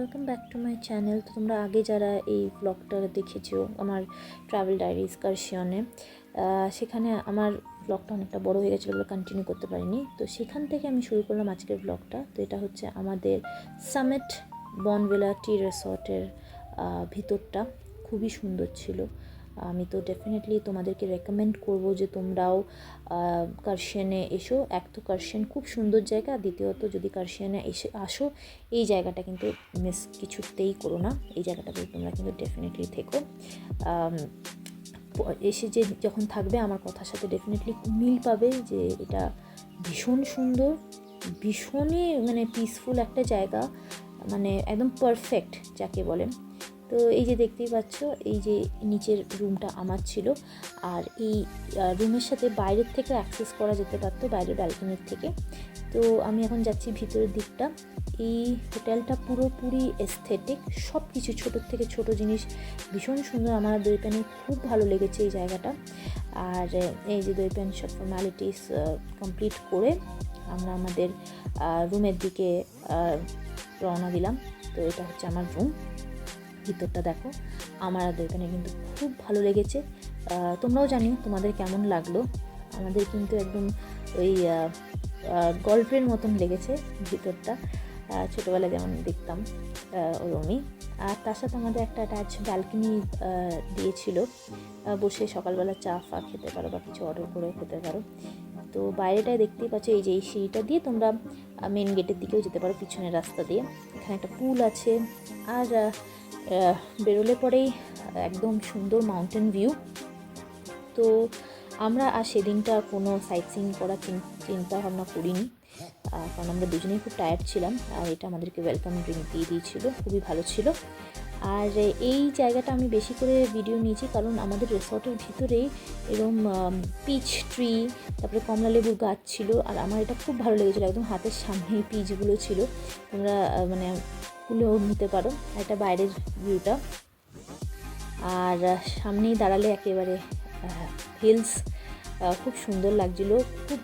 Welcome back to my channel. তো তোমরা আগে যারা এই ব্লগটা দেখেছো আমার ট্রাভেল ডায়েরিজ কার্শিয়নে, সেখানে আমার ব্লগটা অনেকটা বড় হয়ে গেছিলো বলে কন্টিনিউ করতে পারিনি। তো সেখান থেকে আমি শুরু করলাম আজকের ব্লগটা। তো এটা হচ্ছে আমাদের সামিট বনভিলা টি রিসর্টের ভিতরটা। খুবই সুন্দর ছিল। আমি তো ডেফিনেটলি তোমাদেরকে রেকমেন্ড করব যে তোমরাও কার্শিয়ানে এসো। এক তো কার্শিয়ান খুব সুন্দর জায়গা, দ্বিতীয়ত যদি কার্শিয়ানে আসো এই জায়গাটা কিন্তু মিস কিছুতেই করো না। এই জায়গাটাতে তোমরা কিন্তু ডেফিনেটলি থেকো। এসে যে যখন থাকবে আমার কথার সাথে ডেফিনেটলি মিল পাবে যে এটা ভীষণ সুন্দর, ভীষণই মানে পিসফুল একটা জায়গা, মানে একদম পারফেক্ট যাকে বলে। তো এই যে দেখতেই পাচ্ছ, এই যে নিচের রুমটা আমার ছিল, আর এই রুমের সাথে বাইরের থেকে অ্যাক্সেস করা যেতে পারতো, বাইরের ব্যালকনির থেকে। তো আমি এখন যাচ্ছি ভিতরের দিকটা। এই হোটেলটা পুরোপুরি এস্থেটিক, সব কিছু ছোটোর থেকে ছোটো জিনিস ভীষণ সুন্দর। আমার দইপ্যানে খুব ভালো লেগেছে এই জায়গাটা। আর এই যে দইপ্যান সব ফর্ম্যালিটিস কমপ্লিট করে আমরা আমাদের রুমের দিকে রওনা দিলাম। তো এটা হচ্ছে আমার রুম। ভিতরটা দেখো, আমার আর দইপ্যানে কিন্তু খুব ভালো লেগেছে। তোমরাও জানিও তোমাদের কেমন লাগলো। আমাদের কিন্তু একদম ওই গল্পের মতন লেগেছে ভিতরটা, ছোটোবেলায় যেমন দেখতাম ওরমই। আর তার সাথে আমাদের একটা অ্যাটাচ ব্যালকনি দিয়েছিল, বসে সকালবেলা চা ফা খেতে পারো বা কিছু অর্ডার করে খেতে পারো। তো বাইরেটায় দেখতেই পাচ্ছ, এই যে এই সিঁড়িটা দিয়ে তোমরা মেন গেটের দিকেও যেতে পারো, পিছনের রাস্তা দিয়ে। এখানে একটা পুল আছে, আর বেরোলে পরেই একদম সুন্দর মাউন্টেন ভিউ। তো আমরা আর সেদিনটা কোনো সাইট সিইং করার চিন্তা ভাবনা করিনি, কারণ আমরা দুজনেই খুব টায়ার্ড ছিলাম। আর এটা আমাদেরকে ওয়েলকাম ড্রিঙ্ক দিয়ে দিয়েছিল, খুবই ভালো ছিল। আর এই জায়গাটা আমি বেশি করে ভিডিও নিয়েছি কারণ আমাদের রিসর্টের ভিতরেই এরকম পিচ ট্রি, তারপরে কমলা লেবুর গাছ ছিল। আর আমার এটা খুব ভালো লেগেছিলো, একদম হাতের সামনেই পিচগুলো ছিল, তোমরা মানে তুলেও নিতে পারো। এটা বাইরের ভিউটা, আর সামনেই দাঁড়ালে একেবারে হিলস, খুব সুন্দর লাগছিলো। খুব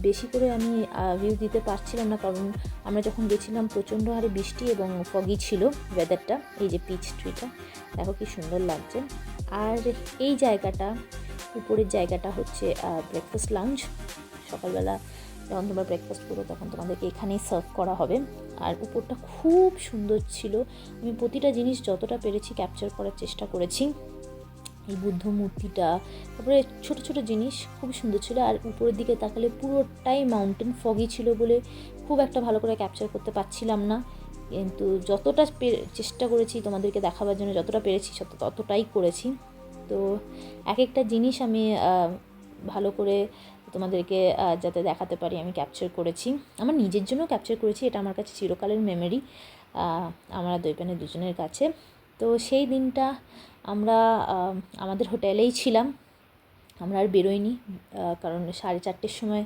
বেশি করে আমি ভিউ দিতে পারছিলাম না, কারণ আমরা যখন গেছিলাম প্রচণ্ড হারে বৃষ্টি এবং ফগি ছিল ওয়েদারটা। এই যে পিচ ট্রিটা দেখো কি সুন্দর লাগছে। আর এই জায়গাটা, উপরের জায়গাটা হচ্ছে ব্রেকফাস্ট লাউঞ্জ। সকালবেলা যখন তোমরা ব্রেকফাস্ট করো তখন তোমাদেরকে এখানেই সার্ভ করা হবে। আর উপরটা খুব সুন্দর ছিল। আমি প্রতিটা জিনিস যতটা পেরেছি ক্যাপচার করার চেষ্টা করেছি। এই বুদ্ধ মূর্তিটা, তারপরে ছোট ছোট জিনিস খুব সুন্দর ছিল। আর উপরের দিকে তাকালে পুরোটাই মাউন্টেন, ফগি ছিল বলে খুব একটা ভালো করে ক্যাপচার করতে পারছিলাম না, কিন্তু যতটা চেষ্টা করেছি তোমাদেরকে দেখাবার জন্য, যতটা পেরেছি ততটাই করেছি। তো এক একটা জিনিস আমি ভালো করে তোমাদেরকে যাতে দেখাতে পারি আমি ক্যাপচার করেছি, আমার নিজের জন্য ক্যাপচার করেছি। এটা আমার কাছে চিরকালের মেমোরি, আমরা দইপ্যানের দুজনের কাছে। তো সেই দিনটা আমরা আমাদের হোটেলেই ছিলাম, আমরা আর বেরোইনি, কারণ 4:30 সময়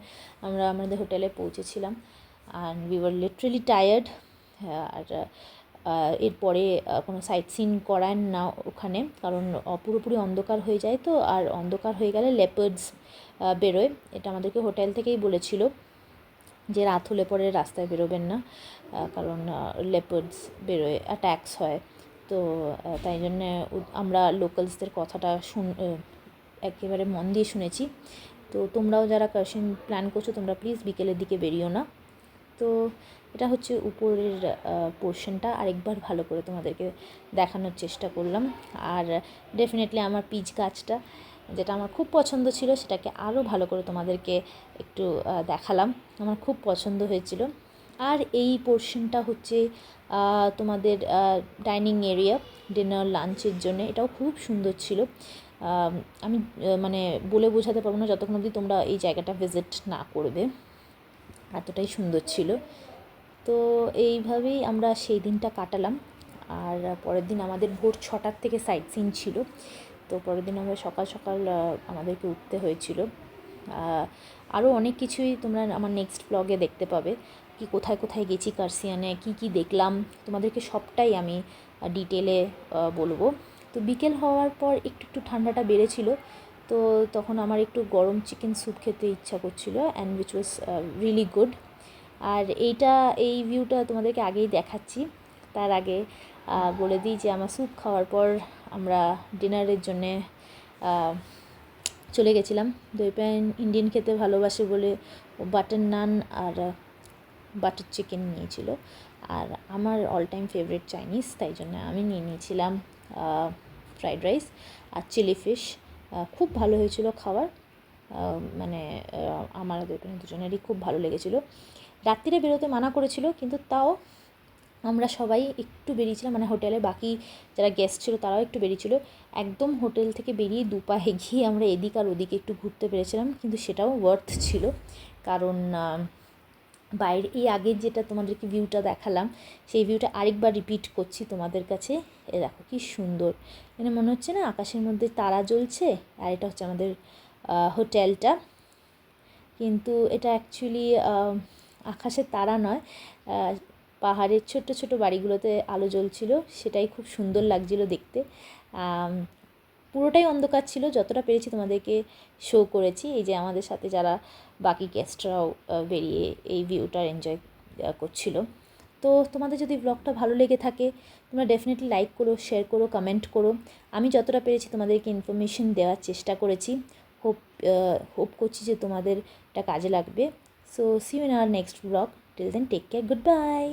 আমরা আমাদের হোটেলে পৌঁছেছিলাম। আর উই ওয়ার লিটারেলি টায়ার্ড। আর এরপরে কোনো সাইট সিন করায় না ওখানে, কারণ পুরোপুরি অন্ধকার হয়ে যায়। তো আর অন্ধকার হয়ে গেলে লেপার্ডস বেরোয়, এটা আমাদেরকে হোটেল থেকেই বলেছিল যে রাত হলে পরে রাস্তায় বেরোবেন না, কারণ লেপার্ডস বেরোয়, অ্যাট্যাকস হয়। তো তাই জন্যে আমরা লোকালসদের কথাটা একেবারে মন দিয়ে শুনেছি। তো তোমরাও যারা কার্শিয়ান প্ল্যান করছো তোমরা প্লিজ বিকেলের দিকে বেরিও না। তো এটা হচ্ছে উপরের পোর্শনটা, আরেকবার ভালো করে তোমাদেরকে দেখানোর চেষ্টা করলাম। আর ডেফিনেটলি আমার পিচ গাছটা, যেটা আমার খুব পছন্দ ছিল, সেটাকে আরও ভালো করে তোমাদেরকে একটু দেখালাম, আমার খুব পছন্দ হয়েছিল। আর এই পোর্শনটা হচ্ছে তোমাদের ডাইনিং এরিয়া, ডিনার লাঞ্চের জন্য। এটাও খুব সুন্দর ছিল। আমি মানে বলে বোঝাতে পারবো না যতক্ষণ অবধি তোমরা এই জায়গাটা ভিজিট না করবে, এতটাই সুন্দর ছিল। তো এইভাবেই আমরা সেই দিনটা কাটালাম। আর পরের দিন আমাদের ভোর 6টার থেকে সাইট সিন ছিল। তো পরের দিন আমরা সকাল সকাল আমাদেরকে উঠতে হয়েছিল। আরও অনেক কিছুই তোমরা আমার নেক্সট ব্লগে দেখতে পাবে, কি কোথায় কোথায় গেছি কার্শিয়ানে, কি দেখলাম, তোমাদেরকে সবটাই আমি ডিটেলে বলবো। তো বিকেল হওয়ার পর একটু ঠান্ডাটা বেড়েছিল, তো তখন আমার একটু গরম চিকেন স্যুপ খেতে ইচ্ছা করছিল, and which was really good. আর এই ভিউটা তোমাদেরকে আগেই দেখাচ্ছি। তার আগে বলে দিই যে আমার স্যুপ খাওয়ার পর আমরা ডিনারের জন্যে চলে গেছিলাম। দই প্যান ইন্ডিয়ান খেতে ভালোবাসে বলে ও বাটার নান আর বাটার চিকেন নিয়েছিল, আর আমার অল টাইম ফেভারিট চাইনিজ, তাই জন্য আমি নিয়ে নিয়েছিলাম ফ্রাইড রাইস আর চিলি ফিশ। খুব ভালো হয়েছিল খাবার, মানে আমার দুজনেরই খুব ভালো লেগেছিলো। রাত্রিরে বেরোতে মানা করেছিল, কিন্তু তাও আমরা সবাই একটু বেরিয়েছিলাম, মানে হোটেলে বাকি যারা গেস্ট ছিল তারাও একটু বেরিয়েছিল। একদম হোটেল থেকে বেরিয়ে দুপা এগিয়ে আমরা এদিক আর ওদিকে একটু ঘুরতে পেরেছিলাম, কিন্তু সেটাও ওয়ার্থ ছিল। কারণ বাইরে এই আগের যেটা তোমাদেরকে ভিউটা দেখালাম, সেই ভিউটা আরেকবার রিপিট করছি তোমাদের কাছে। এ দেখো কি সুন্দর, মানে মনে হচ্ছে না আকাশের মধ্যে তারা জ্বলছে। আর এটা হচ্ছে আমাদের হোটেলটা, কিন্তু এটা অ্যাকচুয়ালি আকাশের তারা নয়, পাহাড়ের ছোট ছোট বাড়িগুলোতে আলো জ্বলছিল, সেটাই খুব সুন্দর লাগছিল দেখতে। পুরোটাই অন্ধকার ছিল, যতটা পেরেছি তোমাদেরকে শো করেছি। এই যে আমাদের সাথে যারা বাকি গেস্টরাও বেরিয়ে এই ভিউটার এনজয় করছিল। তো তোমাদের যদি ব্লগটা ভালো লেগে থাকে তোমরা ডেফিনেটলি লাইক করো, শেয়ার করো, কমেন্ট করো। আমি যতটা পেরেছি তোমাদেরকে ইনফরমেশন দেওয়ার চেষ্টা করেছি। হোপ করছি যে তোমাদের এটা কাজে লাগবে। So see you in our next blog. Till then take care, good by.